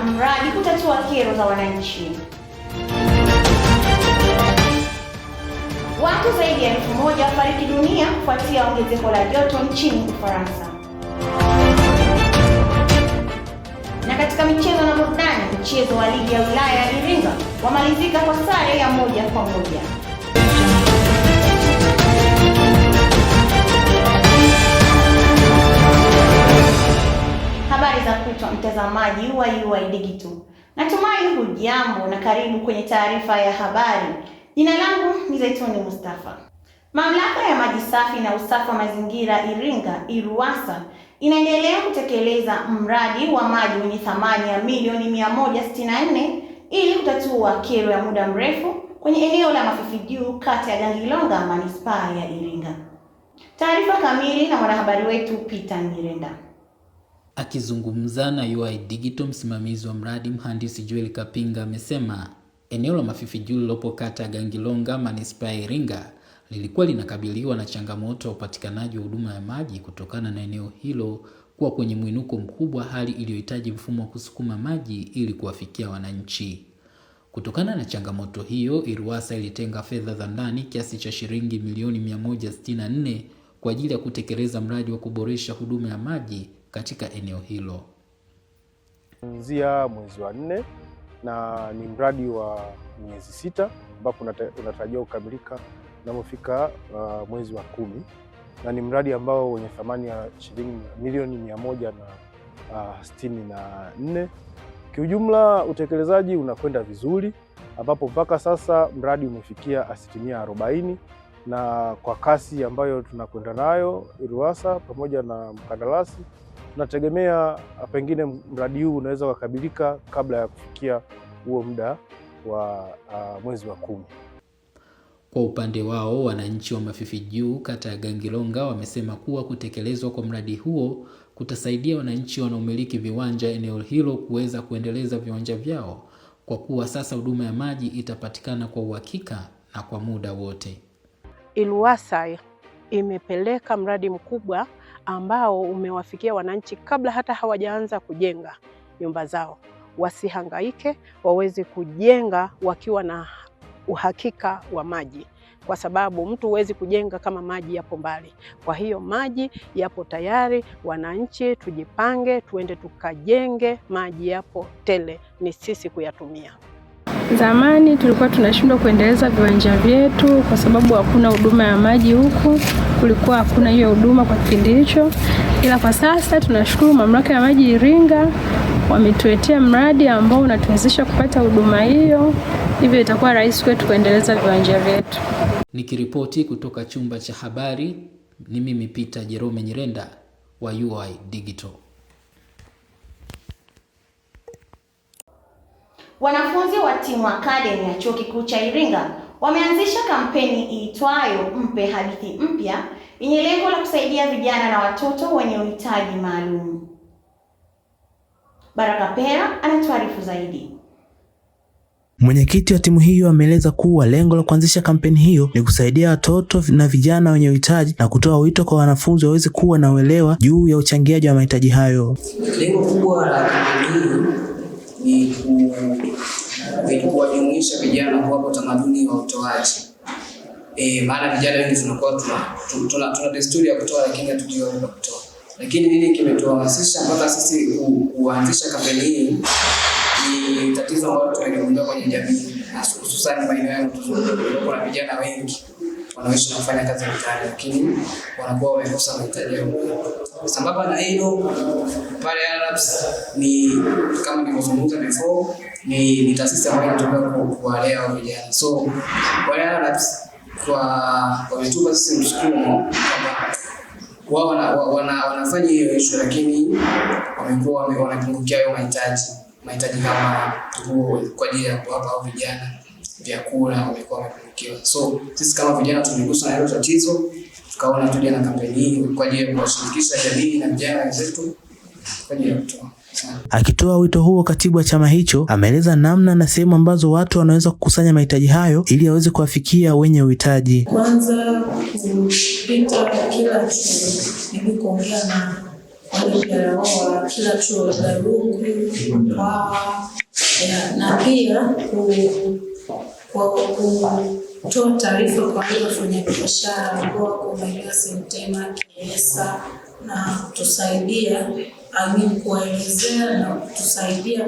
mradi kutatua kero za wananchi. Watu zaidi ya 1000 wafariki dunia kufuatia ongezeko la joto nchini Ufaransa. Na katika michezo na burudani, mchezo wa ligi ya wilaya ya Iringa wamalizika kwa sare ya 1-1. Habari za kutwa mtazamaji wa UoI Digital. Natumai hujambo na karibu kwenye taarifa ya habari. Jina langu ni Zaituni Mustafa. Mamlaka ya maji safi na usafi wa mazingira Iringa, IRUWASA, inaendelea kutekeleza mradi wa maji wenye thamani ya milioni 164 ili kutatua kero ya muda mrefu kwenye eneo la Mafifi Juu, kata ya Gangilonga, manispaa ya Iringa. Taarifa kamili na mwanahabari wetu Peter Nyirenda. Akizungumza na UoI Digital, msimamizi wa mradi mhandisi Joel Kapinga amesema eneo la Mafifi Juu lilopo kata ya Gangilonga, manispaa ya Iringa lilikuwa linakabiliwa na changamoto ya upatikanaji wa huduma ya maji kutokana na eneo hilo kuwa kwenye mwinuko mkubwa, hali iliyohitaji mfumo wa kusukuma maji ili kuwafikia wananchi. Kutokana na changamoto hiyo, IRUWASA ilitenga fedha za ndani kiasi cha shilingi milioni 164 kwa ajili ya kutekeleza mradi wa kuboresha huduma ya maji katika eneo hilo. Kuanzia mwezi wa 4 na ni mradi wa miezi 6 ambapo unatarajiwa kukamilika unapofika mwezi wa 10, na ni mradi ambao wenye thamani ya shilingi milioni 164. Kiujumla utekelezaji unakwenda vizuri, ambapo mpaka sasa mradi umefikia 40%, na kwa kasi ambayo tunakwenda nayo IRUWASA pamoja na mkandarasi tunategemea pengine mradi huu unaweza kukamilika kabla ya kufikia huo muda wa mwezi wa 10. Kwa upande wao, wananchi wa Mafifi Juu, kata ya Gangilonga, wamesema kuwa kutekelezwa kwa mradi huo kutasaidia wananchi wanaomiliki viwanja eneo hilo kuweza kuendeleza viwanja vyao, kwa kuwa sasa huduma ya maji itapatikana kwa uhakika na kwa muda wote. IRUWASA imepeleka mradi mkubwa ambao umewafikia wananchi kabla hata hawajaanza kujenga nyumba zao. Wasihangaike, waweze kujenga wakiwa na uhakika wa maji, kwa sababu mtu huwezi kujenga kama maji yapo mbali. Kwa hiyo maji yapo tayari, wananchi tujipange, tuende tukajenge, maji yapo tele, ni sisi kuyatumia. Zamani tulikuwa tunashindwa kuendeleza viwanja vyetu kwa sababu hakuna huduma ya maji huku, kulikuwa hakuna hiyo huduma kwa kipindi hicho. Ila kwa sasa tunashukuru mamlaka ya maji Iringa wametuletea mradi ambao unatuwezesha kupata huduma hiyo, hivyo itakuwa rahisi kwetu kuendeleza viwanja vyetu. Nikiripoti kutoka chumba cha habari, ni mimi Peter Jerome Nyirenda wa UoI Digital. Wanafunzi wa Timu Academy ya Chuo Kikuu cha Iringa wameanzisha kampeni iitwayo Mpe Hadithi Mpya yenye lengo la kusaidia vijana na watoto wenye uhitaji maalum. Baraka Pera anatuarifu zaidi. Mwenyekiti wa timu hiyo ameeleza kuwa lengo la kuanzisha kampeni hiyo ni kusaidia watoto na vijana wenye uhitaji na kutoa wito kwa wanafunzi waweze kuwa na uelewa juu ya uchangiaji wa mahitaji hayo. Lengo kubwa la kampeni hii ni kuwajumuisha vijana kwa utamaduni wa utoaji. Maana vijana wengi tunakuwa tuna desturi ya kutoa lakini hatujui kutoa. Lakini nini kimetuhamasisha mpaka sisi kuanzisha kampeni hii ni tatizo ambalo tumeligundua kwenye jamii, hususan maeneo ya kuna vijana wengi wanaishi na kufanya kazi mtaani lakini wanakuwa wamekosa mahitaji yao. Sambamba na hilo, pale Labs ni kama nilivyozungumza before, ni taasisi ambayo inatoka kuwalea vijana. So pale Labs wametupa sisi msukumo kwamba wao wanafanya hiyo issue, lakini wamekuwa wanapungukia hayo mahitaji kama nguo kwa ajili ya kuwapa vijana vyakula, wamekuwa wamepungukiwa. So sisi kama vijana tumeguswa na hilo tatizo, tukaona tuje na kampeni hii kwa ajili ya kuwashirikisha jamii na vijana wenzetu kwa ajili ya kutoa. Akitoa wito huo, katibu wa chama hicho ameeleza namna na sehemu ambazo watu wanaweza kukusanya mahitaji hayo ili waweze kuwafikia wenye uhitaji. Kwanza kupita kila shule ili kuongea na wa kila chuo la Rungu na pia kutoa taarifa kwa wale wafanyabiashara ambao wako maeneo Sentema, Kiesa na kutusaidia kuwaelezea na kutusaidia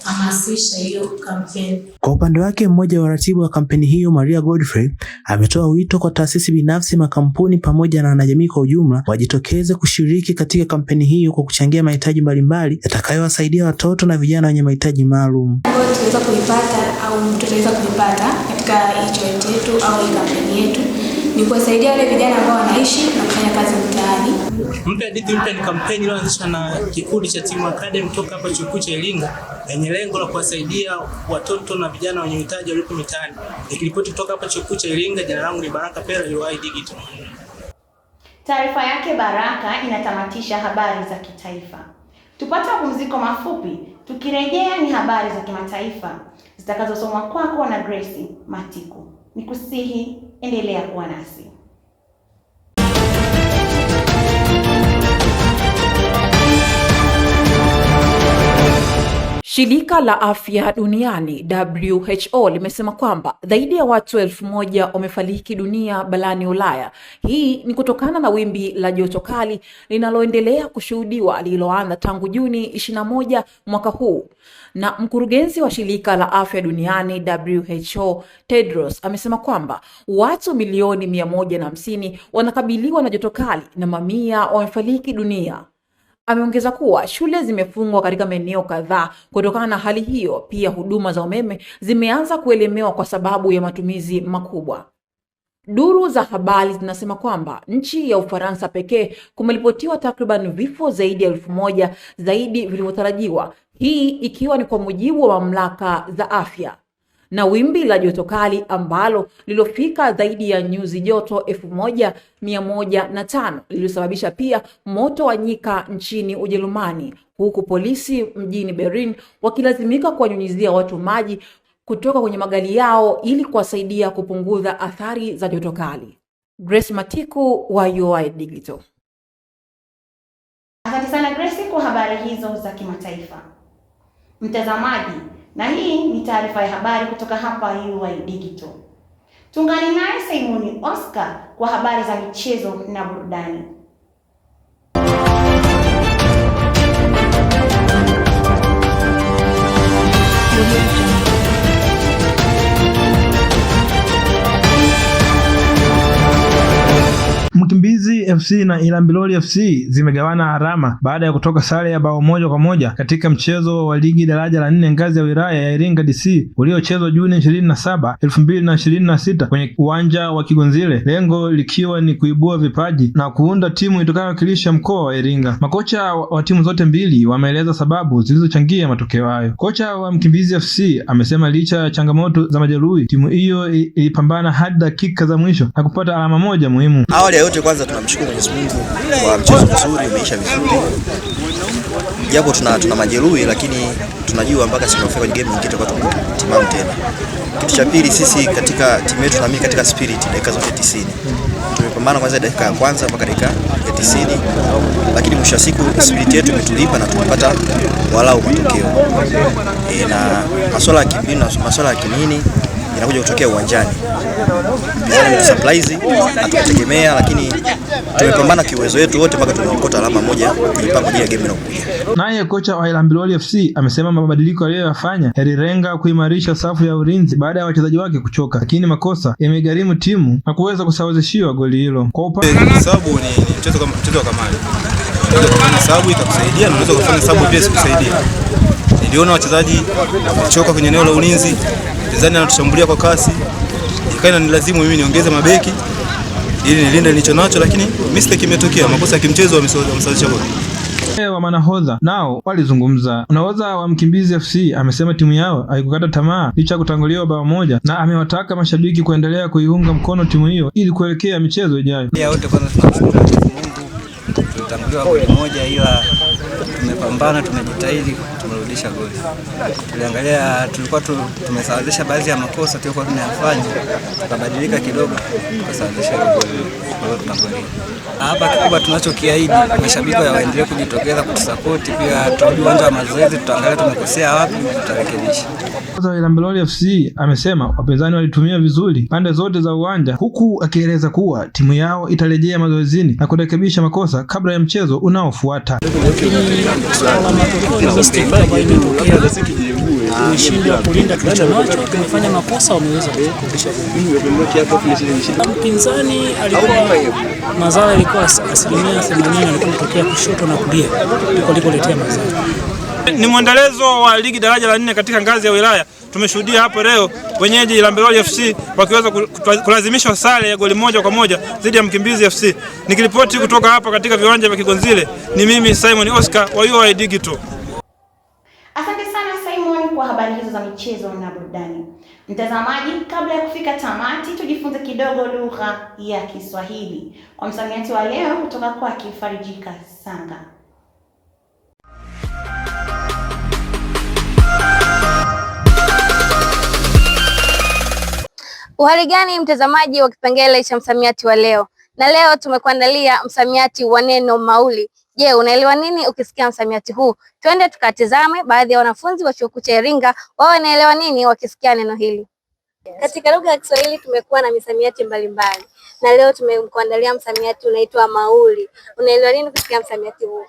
kuhamasisha hiyo kampeni. Kwa upande wake, mmoja wa waratibu wa kampeni hiyo, Maria Godfrey, ametoa wito kwa taasisi binafsi, makampuni pamoja na wanajamii kwa ujumla wajitokeze kushiriki katika kampeni hiyo kwa kuchangia mahitaji mbalimbali yatakayowasaidia watoto na vijana wenye mahitaji maalum. Tunaweza kuipata au tutaweza kuipata katika joint yetu au kampeni yetu ni kuwasaidia wale vijana ambao wanaishi na kufanya kazi mtaani. Mpya Hadithi Mpya ni kampeni iliyoanzishwa na kikundi cha Team Academy kutoka hapa Chuo Kikuu cha Iringa yenye lengo la kuwasaidia watoto na vijana wenye uhitaji walipo mitaani. Nikiripoti kutoka hapa Chuo Kikuu cha Iringa, jina langu ni Baraka Pera, UoI Digital. Taarifa yake Baraka inatamatisha habari za kitaifa. Tupate mapumziko mafupi, tukirejea ni habari za kimataifa zitakazosomwa kwako na Grace Matiku. Nikusihi endelea kuwa nasi. Shirika la Afya Duniani WHO limesema kwamba zaidi ya watu 1000 wamefariki dunia barani Ulaya. Hii ni kutokana na wimbi la joto kali linaloendelea kushuhudiwa lililoanza tangu Juni 21 mwaka huu. Na mkurugenzi wa shirika la Afya Duniani WHO Tedros amesema kwamba watu milioni 150 wanakabiliwa na joto kali na mamia wamefariki dunia. Ameongeza kuwa shule zimefungwa katika maeneo kadhaa kutokana na hali hiyo. Pia huduma za umeme zimeanza kuelemewa kwa sababu ya matumizi makubwa. Duru za habari zinasema kwamba nchi ya Ufaransa pekee kumeripotiwa takriban vifo zaidi ya 1000 zaidi vilivyotarajiwa, hii ikiwa ni kwa mujibu wa mamlaka za afya. Na wimbi la joto kali ambalo lilofika zaidi ya nyuzi joto 1105 lilisababisha pia moto wa nyika nchini Ujerumani, huku polisi mjini Berlin wakilazimika kuwanyunyizia watu maji kutoka kwenye magari yao ili kuwasaidia kupunguza athari za joto kali. Grace Matiku wa UoI Digital. Asante sana Grace kwa habari hizo za kimataifa. Mtazamaji, na hii ni taarifa ya habari kutoka hapa UoI Digital. Tungani naye Simoni Oscar kwa habari za michezo na burudani. Mkimbizi FC na Ilambiloli FC zimegawana alama baada ya kutoka sare ya bao 1-1 katika mchezo wa ligi daraja la 4 ngazi ya wilaya ya Iringa DC uliochezwa Juni 27, 2026 kwenye uwanja wa Kigonzile, lengo likiwa ni kuibua vipaji na kuunda timu itakayowakilisha mkoa wa Iringa. Makocha wa timu zote mbili wameeleza sababu zilizochangia matokeo hayo. Kocha wa Mkimbizi FC amesema licha ya changamoto za majeruhi, timu hiyo ilipambana hadi dakika za mwisho na kupata alama moja muhimu. Awali ya yote kwanza tunamshukuru Mwenyezi Mungu kwa mchezo mzuri, umeisha vizuri. Japo tuna majeruhi, lakini tunajua mpaka tunafika kwenye game nyingine tutakuwa timamu tena. Kitu cha pili, sisi katika timu yetu tunaamini katika spirit dakika zote 90. Tumepambana kwanza dakika ya kwanza mpaka dakika ya 90, lakini mwisho wa siku spirit yetu imetulipa na tumepata walau matokeo. Na masuala ya kimbinu na masuala ya kinini inakuja kutokea uwanjani. Bizana surprise hatukutegemea, lakini tumepambana kiuwezo wetu wote mpaka tumeokota alama moja kujipanga kwa game inayokuja. Naye kocha wa Ilambiloli FC amesema mabadiliko aliyoyafanya yalilenga kuimarisha safu ya ulinzi baada ya wachezaji wake kuchoka, lakini makosa yamegharimu timu na kuweza kusawazishiwa goli hilo. Kwa upande sababu ni mchezo wa kamari. Kwa sababu itakusaidia na unaweza kufanya sababu pia sikusaidia. Niliona wachezaji wamechoka kwenye eneo la ulinzi, mchezaji anatushambulia kwa kasi. Ikawa ni lazimu mimi niongeze mabeki ili nilinde nilicho nacho, lakini mistake imetokea, makosa ya kimchezo wamesawazisha goli. Wa manahodha nao walizungumza. Nahodha wa Mkimbizi FC amesema timu yao haikukata tamaa licha kutanguliwa bao moja, na amewataka mashabiki kuendelea kuiunga mkono timu hiyo ili kuelekea michezo ijayo. Wote kwanza tunamshukuru Mungu, tulitanguliwa goli moja, ila tumepambana, tumejitahidi, tumerudisha goli. Tuliangalia, tulikuwa tumesawazisha baadhi ya makosa tulikuwa tunayafanya, tukabadilika kidogo, tukasawazisha goli. Kwa hiyo hapa kikubwa tunachokiahidi mashabiki waendelee kujitokeza kutusupport, pia turudi uwanja wa mazoezi, tutaangalia tumekosea wapi, tutarekebisha. Ilambiloli FC amesema wapinzani walitumia vizuri pande zote za uwanja, huku akieleza kuwa timu yao itarejea mazoezini na kurekebisha makosa kabla ya mchezo unaofuata. Tumeshindwa kulinda tulichonacho, tumefanya makosa, wameweza kurekebisha. Mpinzani alikuwa mazao ilikuwa 80% alikuwa kutokea kushoto na kulia, ndiko letea mazao. Ni mwendelezo wa ligi daraja la 4 katika ngazi ya wilaya. Tumeshuhudia hapo leo wenyeji Ilambiloli FC wakiweza kulazimishwa sare ya goli 1-1 dhidi ya Mkimbizi FC. Nikiripoti kutoka hapa katika viwanja vya Kigonzile, ni mimi Simon Oscar wa UoI Digital. Asante sana Simon kwa habari hizo za michezo na burudani. Mtazamaji, kabla ya kufika tamati, tujifunze kidogo lugha ya Kiswahili kwa msamiati wa leo kutoka kwa Farijika Sanga. Uhali gani mtazamaji wa kipengele cha msamiati wa leo? Na leo tumekuandalia msamiati wa neno mauli. Je, unaelewa nini ukisikia msamiati huu? Twende tukatizame baadhi ya wanafunzi wa Chuo Kikuu cha Iringa wao wanaelewa nini wakisikia neno hili. Katika lugha ya Kiswahili tumekuwa na misamiati mbalimbali. Na leo tumekuandalia msamiati unaitwa mauli. Unaelewa nini ukisikia msamiati huu?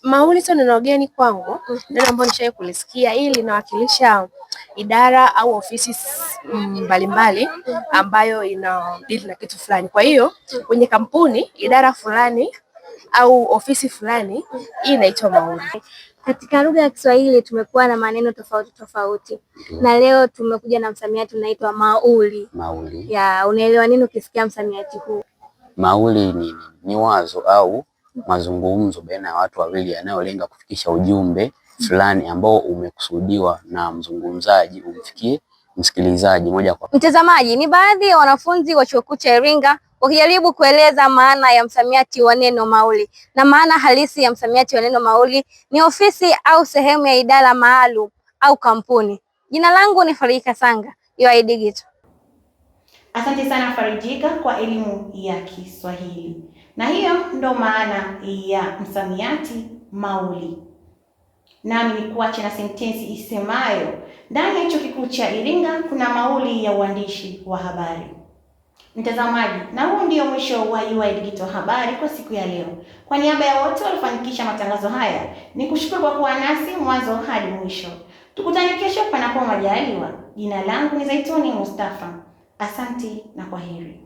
Mauli sio neno geni kwangu. Neno ambalo nishawahi kulisikia, ili linawakilisha idara au ofisi mbalimbali ambayo ina deal na kitu fulani. Kwa hiyo kwenye kampuni, idara fulani au ofisi fulani, hii inaitwa mauli. Katika lugha ya Kiswahili tumekuwa na maneno tofauti tofauti. Na leo tumekuja na msamiati unaitwa mauli. Mauli. Unaelewa nini ukisikia msamiati huu? Mauli ni wazo au mazungumzo baina ya watu wawili yanayolenga kufikisha ujumbe fulani ambao umekusudiwa na mzungumzaji umfikie msikilizaji moja kwa moja. Mtazamaji, ni baadhi ya wanafunzi wa Chuo Kikuu cha Iringa wakijaribu kueleza maana ya msamiati wa neno mauli. Na maana halisi ya msamiati wa neno mauli ni ofisi au sehemu ya idara maalum au kampuni. Jina langu ni Farijika Sanga, UoI Digital. Asante sana Farijika kwa elimu ya Kiswahili. Na hiyo ndo maana ya msamiati mauli. Nami ni kuache na sentensi isemayo, ndani ya Chuo Kikuu cha Iringa kuna mauli ya uandishi wa habari. Mtazamaji, na huu ndio mwisho wa UoI Digital habari kwa siku ya leo. Kwa niaba ya wote walifanikisha matangazo haya, ni kushukuru kwa kuwa nasi mwanzo hadi mwisho. Tukutane kesho panapo majaliwa. Jina langu ni Zaituni Mustafa. Asante na kwaheri.